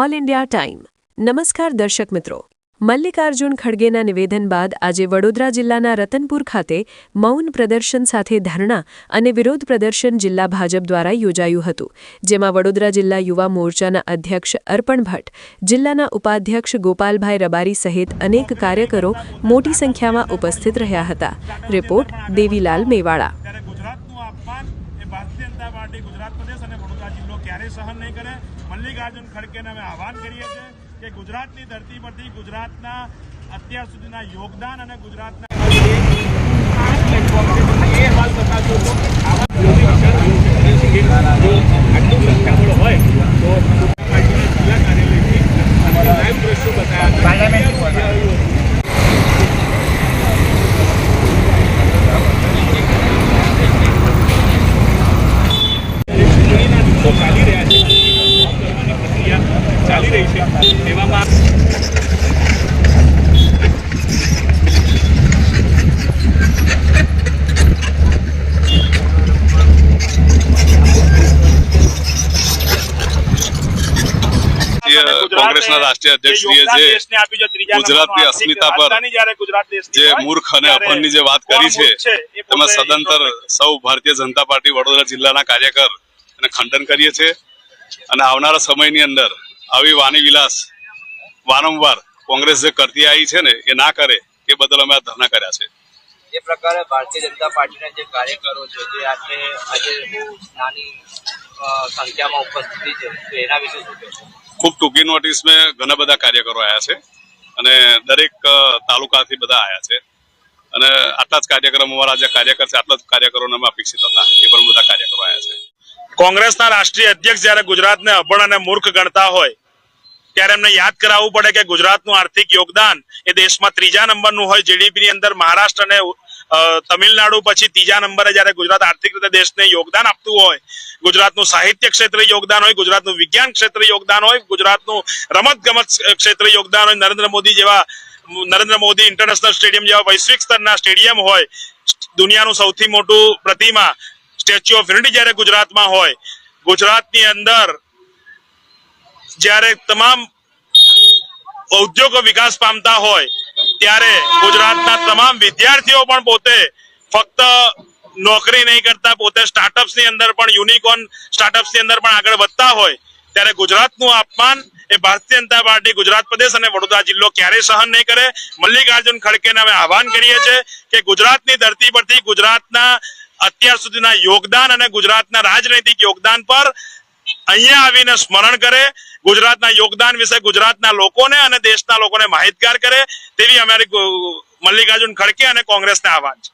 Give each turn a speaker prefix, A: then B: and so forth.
A: All India time. નમસ્કાર દર્શક મિત્રો, મલ્લિકાર્જુન ખડગેના નિવેદન બાદ આજે વડોદરા જિલ્લાના રતનપુર ખાતે મૌન પ્રદર્શન સાથે ધરણા અને વિરોધ પ્રદર્શન જિલ્લા ભાજપ દ્વારા યોજાયું હતું, જેમાં વડોદરા જિલ્લા યુવા મોરચાના અધ્યક્ષ અર્પણ ભટ્ટ, જિલ્લાના ઉપાધ્યક્ષ ગોપાલભાઈ રબારી સહિત અનેક કાર્યકરો મોટી સંખ્યામાં ઉપસ્થિત રહ્યા હતા। રિપોર્ટ દેવીલાલ મેવાડા।
B: भारतीय जनता पार्टी गुजरात प्रदेश और वडोदरा जिल्लो क्यारे सहन नहीं करे। मल्लिकार्जुन खड़गे ने आह्वान करीए छे कि गुजरातनी धरती परथी गुजरातना अत्यार सुधीना योगदान और गुजरातना ચાલી રહી છે એવામાં
C: કોંગ્રેસના રાષ્ટ્રીય અધ્યક્ષશ્રીએ જે ગુજરાતની અસ્મિતા પર જે મૂર્ખ અને અભણની જે વાત કરી છે તેમાં સદંતર સૌ ભારતીય જનતા પાર્ટી વડોદરા જિલ્લાના કાર્યકર અને ખંડન કરીએ છીએ અને આવનારા સમયની અંદર આવી વાણી વિલાસ વારંવાર કોંગ્રેસ જે કરતી આવી છે ને એ ના કરે એ બદલ અમે આ ધરણા કર્યા છે।
D: જે પ્રકારે ભારતીય જનતા પાર્ટીના જે કાર્યકરો છે જે આજે બહુ નાની સંખ્યામાં ઉપસ્થિતિ છે તો એના વિશે શું કહેશો?
C: ખૂબ ટૂંકી નોટિસમાં ઘણા બધા કાર્યકરો આવ્યા છે અને દરેક તાલુકાથી બધા આવ્યા છે અને આટલા જ કાર્યક્રમ અમારા જે કાર્યકર છે આટલા જ કાર્યકરોને અમે અપેક્ષિત હતા એ પણ બધા કાર્યકરો આવ્યા છે।
B: કોંગ્રેસના રાષ્ટ્રીય અધ્યક્ષ જ્યારે ગુજરાતને અભણ અને મૂર્ખ ગણતા હોય ત્યારે એમને યાદ કરાવવું પડે કે ગુજરાતનું આર્થિક યોગદાન એ દેશમાં ત્રીજા નંબરનું હોય। જીડીપી ની અંદર મહારાષ્ટ્ર અને તમિલનાડુ પછી ત્રીજા નંબરે જ્યારે ગુજરાત આર્થિક રીતે દેશને યોગદાન આપતું હોય, ગુજરાતનું સાહિત્ય ક્ષેત્રે યોગદાન હોય, ગુજરાતનું વિજ્ઞાન ક્ષેત્રે યોગદાન હોય, ગુજરાતનું રમત ગમત ક્ષેત્રે યોગદાન હોય, નરેન્દ્ર મોદી ઇન્ટરનેશનલ સ્ટેડિયમ જેવા વૈશ્વિક સ્તરના સ્ટેડિયમ હોય, દુનિયાનું સૌથી મોટું પ્રતિમા સ્ટેચ્યુ ઓફ યુનિટી જ્યારે ગુજરાતમાં હોય, ગુજરાતની અંદર જ્યારે તમામ ઉદ્યોગો વિકાસ પામતા હોય ત્યારે ગુજરાતના તમામ વિદ્યાર્થીઓ પણ પોતે ફક્ત નોકરી નહીં કરતા પોતે સ્ટાર્ટઅપ્સ ની અંદર પણ યુનિકોર્ન સ્ટાર્ટઅપ્સ ની અંદર પણ આગળ વધતા હોય ત્યારે ગુજરાતનું અપમાન એ ભારતીય જનતા પાર્ટી ગુજરાત પ્રદેશ અને વડોદરા જિલ્લો ક્યારેય સહન નહીં કરે। મલ્લિકાર્જુન ખડગેને અમે આહવાન કરીએ છીએ કે ગુજરાતની ધરતી પરથી ગુજરાતના અત્યાર સુધીના યોગદાન અને ગુજરાતના રાજનૈતિક યોગદાન પર અહીંયા આવીને સ્મરણ કરે, ગુજરાતના યોગદાન વિશે ગુજરાતના લોકોને અને દેશના લોકોને માહિતગાર કરે તેવી અમારી મલ્લિકાર્જુન ખડગે અને કોંગ્રેસને આહવાન છે।